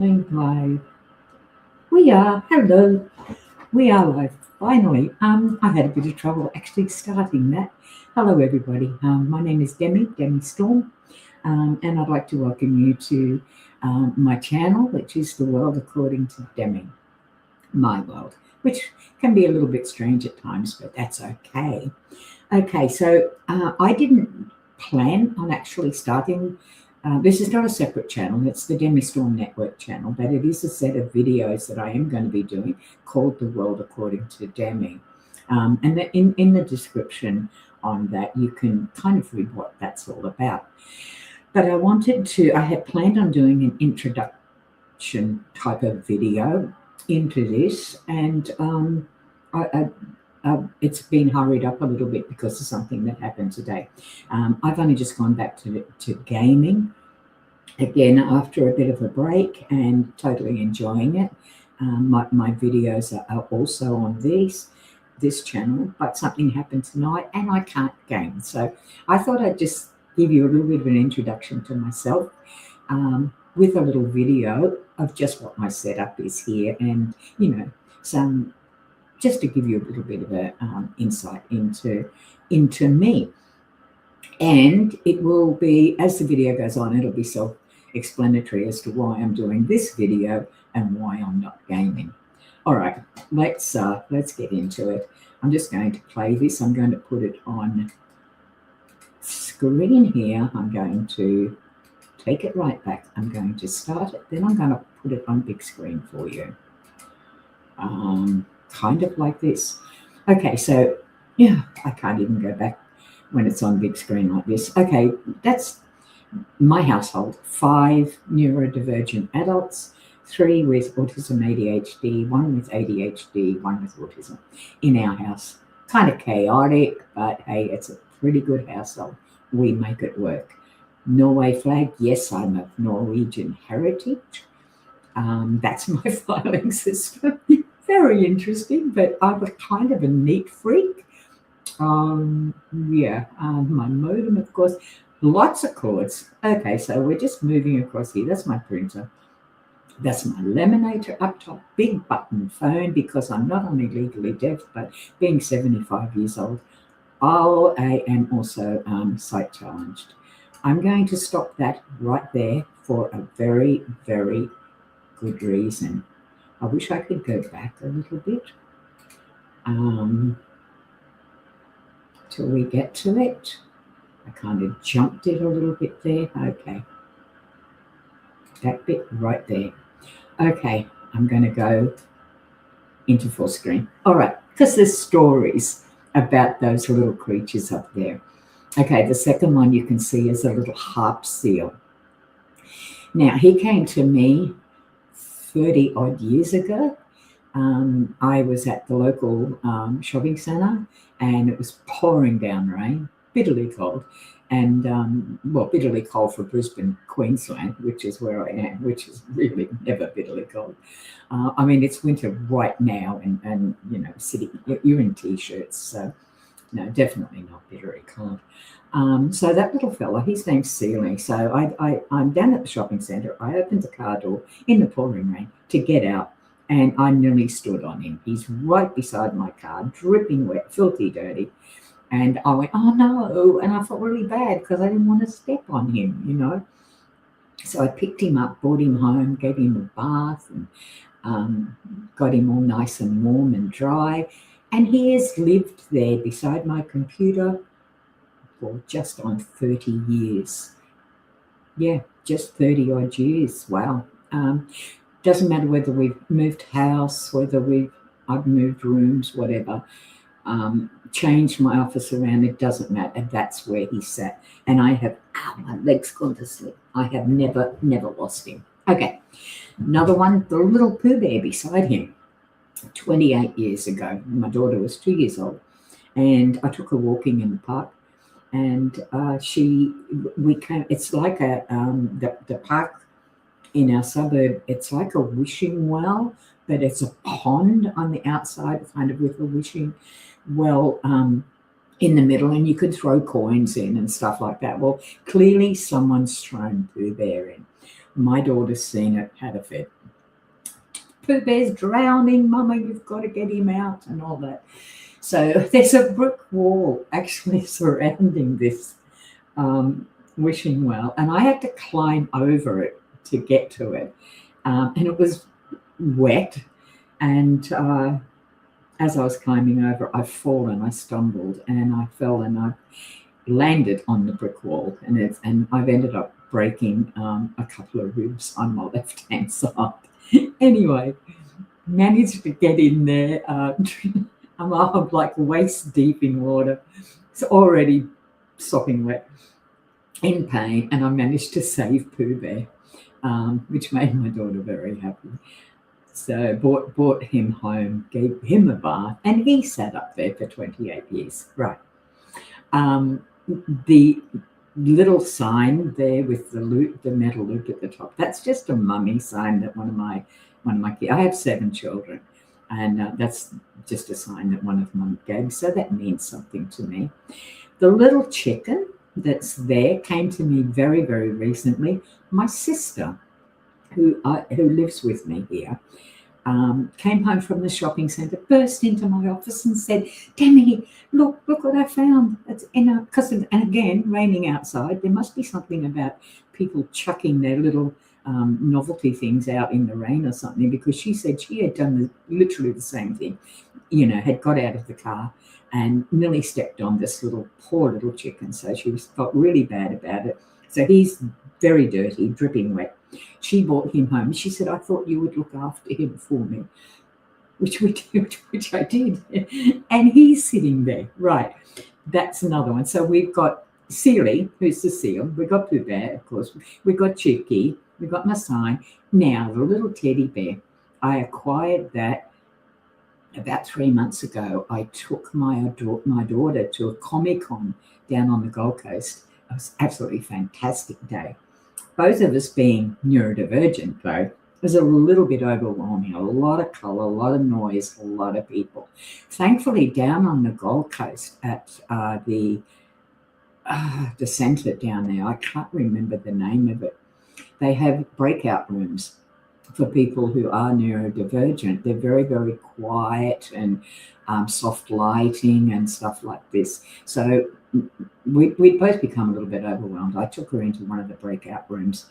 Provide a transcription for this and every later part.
Going live. Hello. We are live. Finally. I had a bit of trouble actually starting that. Hello, everybody. My name is Demi Storm, and I'd like to welcome you to my channel, which is The World According to Demi, my world, which can be a little bit strange at times, but that's okay. Okay, so I didn't plan on actually starting. This is not a separate channel, it's the Demi Storm Network channel, but it is a set of videos that I am going to be doing called The World According to Demi. And in the description on that, you can kind of read what that's all about. But I had planned on doing an introduction type of video into this, and it's been hurried up a little bit because of something that happened today. I've only just gone back to gaming again after a bit of a break and totally enjoying it. My videos are also on this channel, but something happened tonight and I can't game. So I thought I'd just give you a little bit of an introduction to myself with a little video of just what my setup is here, and some just to give you a little bit of a insight into me. And it will be, as the video goes on, it'll be self-explanatory as to why I'm doing this video and why I'm not gaming. All right, let's get into it. I'm just going to play this. I'm going to put it on screen here. I'm going to take it right back. I'm going to start it. Then I'm going to put it on big screen for you. Kind of like this. Okay, so yeah, I can't even go back when it's on big screen like this. Okay, that's my household. 5 neurodivergent adults, 3 with autism, ADHD, 1 with ADHD, 1 with autism in our house. Kind of chaotic, but hey, it's a pretty good household. We make it work. Norway flag. Yes, I'm of Norwegian heritage. That's my filing system. Very interesting, but I'm a kind of a neat freak. My modem, of course, lots of cords. Okay, so we're just moving across here. That's my printer. That's my laminator up top, big button phone, because I'm not only legally deaf, but being 75 years old, I am also sight challenged. I'm going to stop that right there for a very, very good reason. I wish I could go back a little bit till we get to it. I kind of jumped it a little bit there. Okay. That bit right there. Okay, I'm going to go into full screen. All right, because there's stories about those little creatures up there. Okay, the second one you can see is a little harp seal. Now, he came to me 30 odd years ago. I was at the local shopping centre and it was pouring down rain, bitterly cold, and bitterly cold for Brisbane, Queensland, which is where I am, which is really never bitterly cold. I mean, it's winter right now, and you're in t-shirts, so no, definitely not bitterly cold. So that little fella, his name's Sealy. So I'm down at the shopping centre. I opened the car door in the pouring rain to get out, and I nearly stood on him. He's right beside my car, dripping wet, filthy dirty. And I went, oh no, and I felt really bad because I didn't want to step on him, So I picked him up, brought him home, gave him a bath, and got him all nice and warm and dry. And he has lived there beside my computer for just on 30 years. Yeah, just 30 odd years. Wow. Doesn't matter whether we've moved house, whether I've moved rooms, whatever. Changed my office around, it doesn't matter. That's where he sat. And my leg's gone to sleep. I have never lost him. Okay. Another one, the little Pooh Bear beside him. 28 years ago, my daughter was 2 years old, and I took her walking in the park, and it's like the park in our suburb, it's like a wishing well, but it's a pond on the outside, kind of with a wishing well in the middle, and you could throw coins in and stuff like that. Well, clearly someone's thrown Pooh Bear in. My daughter's seen it, had a fit. Pooh Bear's drowning, Mama, you've got to get him out and all that. So there's a brick wall actually surrounding this wishing well, and I had to climb over it to get to it. And it was wet, and as I was climbing over, I fallen, I stumbled, and I fell, and I landed on the brick wall, and I've ended up breaking a couple of ribs on my left-hand side. Anyway, managed to get in there. I'm like waist deep in water. It's already sopping wet, in pain, and I managed to save Pooh Bear, which made my daughter very happy. So brought him home, gave him a bath, and he sat up there for 28 years. Right. The little sign there with the loop, the metal loop at the top, that's just a mummy sign that one of my kids, I have 7 children, and that's just a sign that one of them gave. So that means something to me. The little chicken that's there came to me very, very recently. My sister, who lives with me here, came home from the shopping centre, burst into my office and said, Demi, look what I found. It's and again, raining outside. There must be something about people chucking their little novelty things out in the rain or something, because she said she had done literally the same thing, had got out of the car and nearly stepped on this poor little chicken. So she felt really bad about it. So he's very dirty, dripping wet. She brought him home. She said, I thought you would look after him for me, which I did. And he's sitting there. Right. That's another one. So we've got Sealy, who's the seal. We've got Pooh Bear, of course. We've got Chicky. We've got my sign. Now, the little teddy bear, I acquired that about 3 months ago. I took my daughter to a Comic-Con down on the Gold Coast. It was an absolutely fantastic day. Both of us being neurodivergent, though, it was a little bit overwhelming. A lot of colour, a lot of noise, a lot of people. Thankfully, down on the Gold Coast at the centre down there, I can't remember the name of it, they have breakout rooms for people who are neurodivergent. They're very, very quiet and soft lighting and stuff like this. So we'd both become a little bit overwhelmed. I took her into one of the breakout rooms,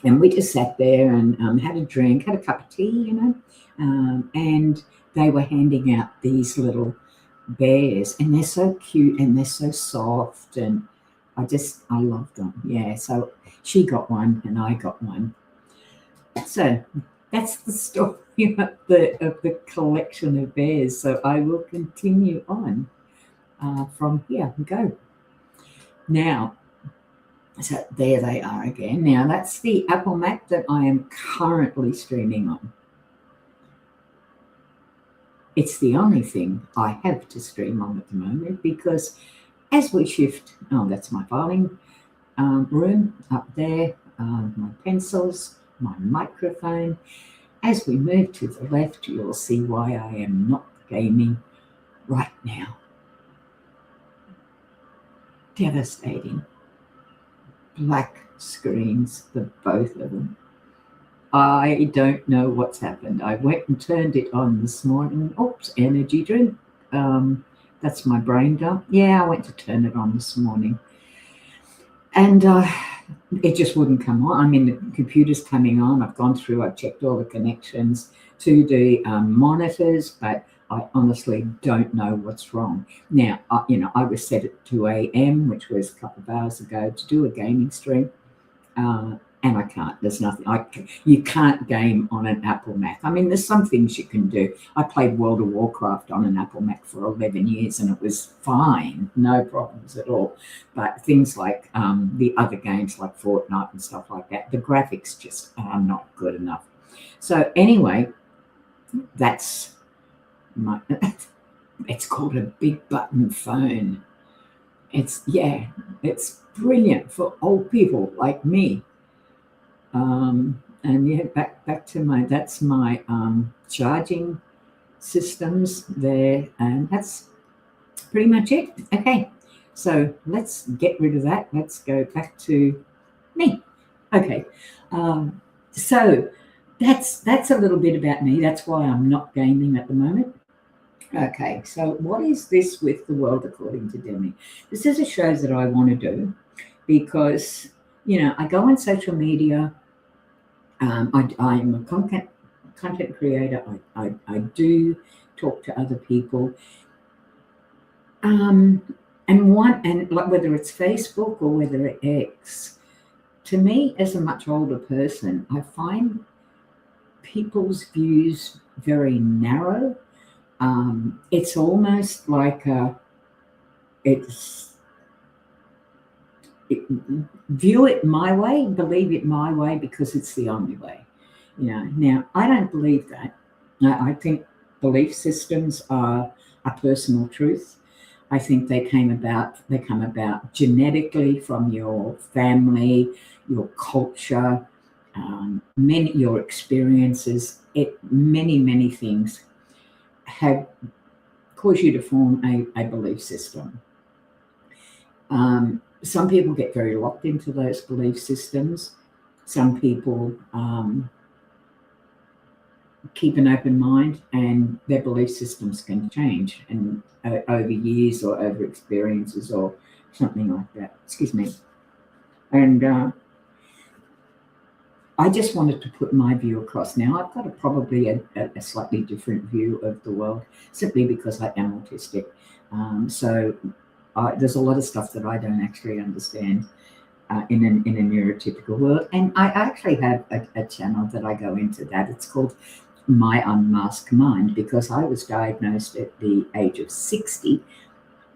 and we just sat there and had a drink, had a cup of tea, and they were handing out these little bears, and they're so cute and they're so soft, and I love them. Yeah, so she got one and I got one. So that's the story of the collection of bears. So I will continue on from here and go. Now, so there they are again. Now that's the Apple Mac that I am currently streaming on. It's the only thing I have to stream on at the moment, because as we shift, that's my filing room up there, my pencils, my microphone. As we move to the left, you'll see why I am not gaming right now. Devastating. Black screens, the both of them. I don't know what's happened. I went and turned it on this morning. Oops, energy drink. That's my brain dump. Yeah, I went to turn it on this morning, and it just wouldn't come on. I mean, the computer's coming on. I've gone through, I've checked all the connections to the monitors, but I honestly don't know what's wrong. Now, I was set at 2 a.m., which was a couple of hours ago, to do a gaming stream, and I can't. There's nothing. You can't game on an Apple Mac. I mean, there's some things you can do. I played World of Warcraft on an Apple Mac for 11 years, and it was fine, no problems at all. But things like the other games like Fortnite and stuff like that, the graphics just are not good enough. So anyway, that's it's called a big button phone. It's brilliant for old people like me. And yeah, back to that's my charging systems there, and that's pretty much it. Okay, so let's get rid of that. Let's go back to me. Okay. So that's a little bit about me. That's why I'm not gaming at the moment. Okay, so what is this with the world according to Demi? This is a show that I want to do because, I go on social media. I'm a content creator. I do talk to other people. And like whether it's Facebook or whether it's X, to me, as a much older person, I find people's views very narrow. It's almost like it's it, view it my way, believe it my way because it's the only way. Now I don't believe that. I think belief systems are a personal truth. I think they come about genetically from your family, your culture, your experiences. Many things have caused you to form a belief system. Some people get very locked into those belief systems. Some people keep an open mind, and their belief systems can change and over years or over experiences or something like that. Excuse me. And I just wanted to put my view across. Now, I've got probably a slightly different view of the world simply because I am autistic. So there's a lot of stuff that I don't actually understand in a neurotypical world. And I actually have a channel that I go into that. It's called My Unmasked Mind because I was diagnosed at the age of 60.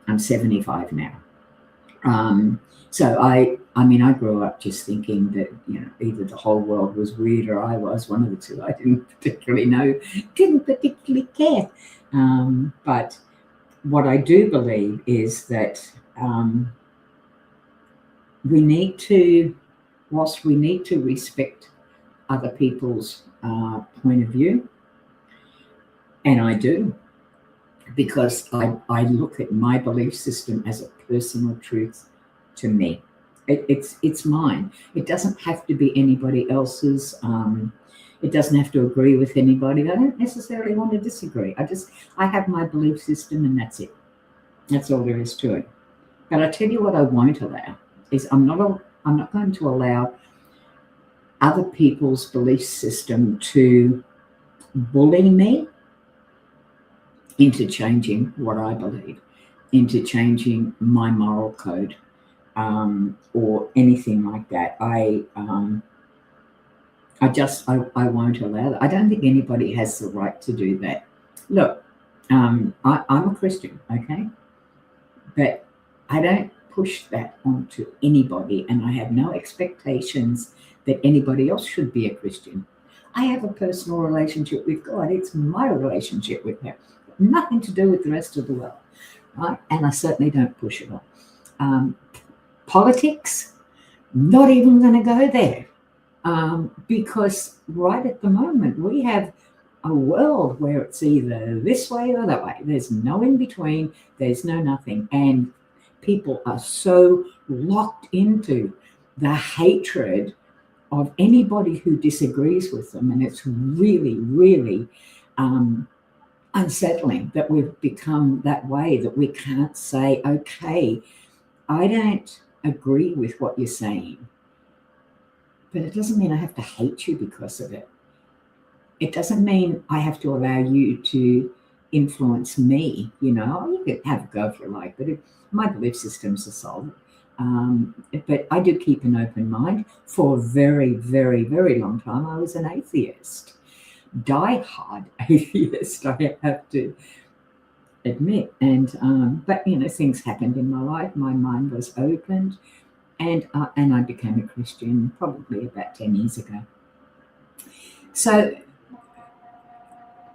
I'm 75 now. So I grew up just thinking that, either the whole world was weird or I was, one of the two. I didn't particularly know, didn't particularly care. But what I do believe is that whilst we need to respect other people's point of view, and I do, because I look at my belief system as a personal truth to me. It's mine. It doesn't have to be anybody else's. It doesn't have to agree with anybody. I don't necessarily want to disagree. I have my belief system, and that's it. That's all there is to it. But I tell you what I won't allow is I'm not going to allow other people's belief system to bully me into changing what I believe, into changing my moral code, or anything like that. I won't allow that. I don't think anybody has the right to do that. Look, I'm a Christian, okay? But I don't push that onto anybody, and I have no expectations that anybody else should be a Christian. I have a personal relationship with God. It's my relationship with Him. Nothing to do with the rest of the world, right? And I certainly don't push it on. Politics, not even going to go there, because right at the moment we have a world where it's either this way or that way. There's no in between. There's no nothing, and people are so locked into the hatred of anybody who disagrees with them, and it's really, really unsettling that we've become that way, that we can't say, okay, I don't agree with what you're saying, but it doesn't mean I have to hate you because of it. It doesn't mean I have to allow you to influence me. You can have a go if you like, but my belief systems are solid. But I do keep an open mind. For a very, very, very long time, I was an atheist. Die-hard atheist, I have to admit. But things happened in my life. My mind was opened, and I became a Christian probably about 10 years ago. So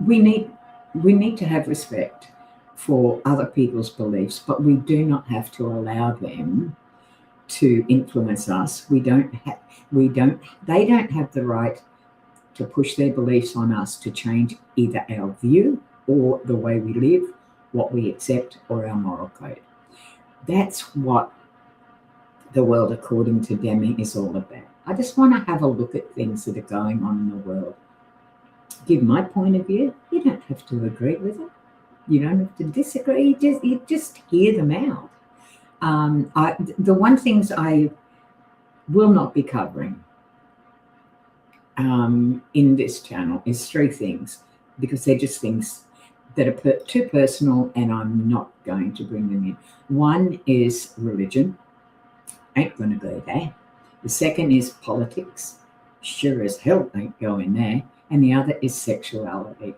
we need to have respect for other people's beliefs, but we do not have to allow them to influence us. They don't have the right to push their beliefs on us to change either our view or the way we live, what we accept, or our moral code. That's what the world according to Demi is all about. I just want to have a look at things that are going on in the world. Give my point of view. You don't have to agree with it. You don't have to disagree. You just hear them out. The one things I will not be covering in this channel is three things, because they're just things that are too personal, and I'm not going to bring them in. One is religion. Ain't going to go there. The second is politics. Sure as hell ain't going there. And the other is sexuality.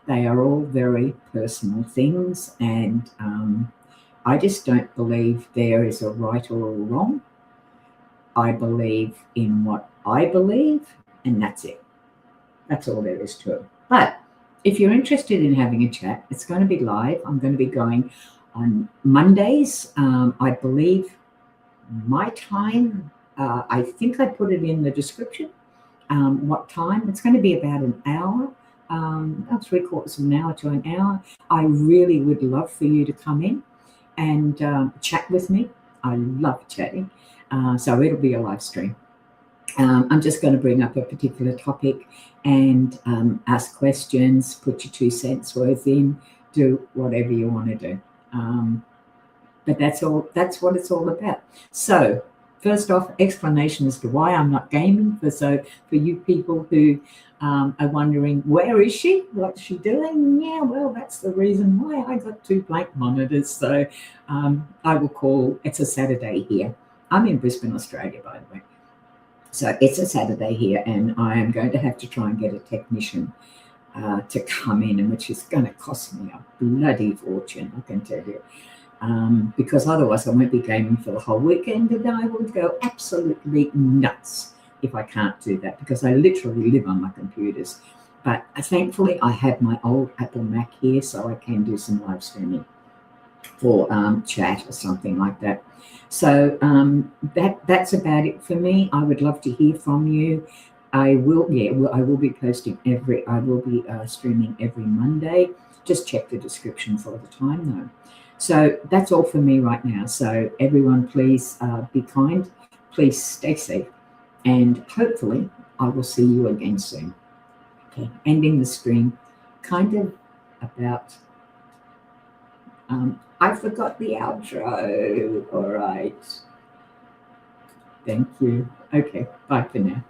They are all very personal things, and I just don't believe there is a right or a wrong. I believe in what I believe, and that's it. That's all there is to it. But if you're interested in having a chat, it's going to be live. I'm going to be going on Mondays. I believe my time, I think I put it in the description, what time. It's going to be about an hour, about 3/4 of an hour to an hour. I really would love for you to come in and chat with me. I love chatting. So it'll be a live stream. I'm just going to bring up a particular topic and ask questions, put your 2 cents worth in, do whatever you want to do. But that's all. That's what it's all about. So first off, explanation as to why I'm not gaming. For you people who are wondering, where is she? What's she doing? Yeah, well, that's the reason why I got 2 blank monitors. So I will call. It's a Saturday here. I'm in Brisbane, Australia, by the way. So it's a Saturday here, and I am going to have to try and get a technician to come in, and which is going to cost me a bloody fortune, I can tell you. Because otherwise I won't be gaming for the whole weekend, and I will go absolutely nuts if I can't do that, because I literally live on my computers. But thankfully I have my old Apple Mac here, so I can do some live streaming for chat or something like that. So that's about it for me. I would love to hear from you. I will be posting I will be streaming every Monday. Just check the description for the time though. So that's all for me right now. So everyone, please be kind. Please stay safe. And hopefully I will see you again soon. Okay, ending the stream kind of about, I forgot the outro. All right. Thank you. Okay, bye for now.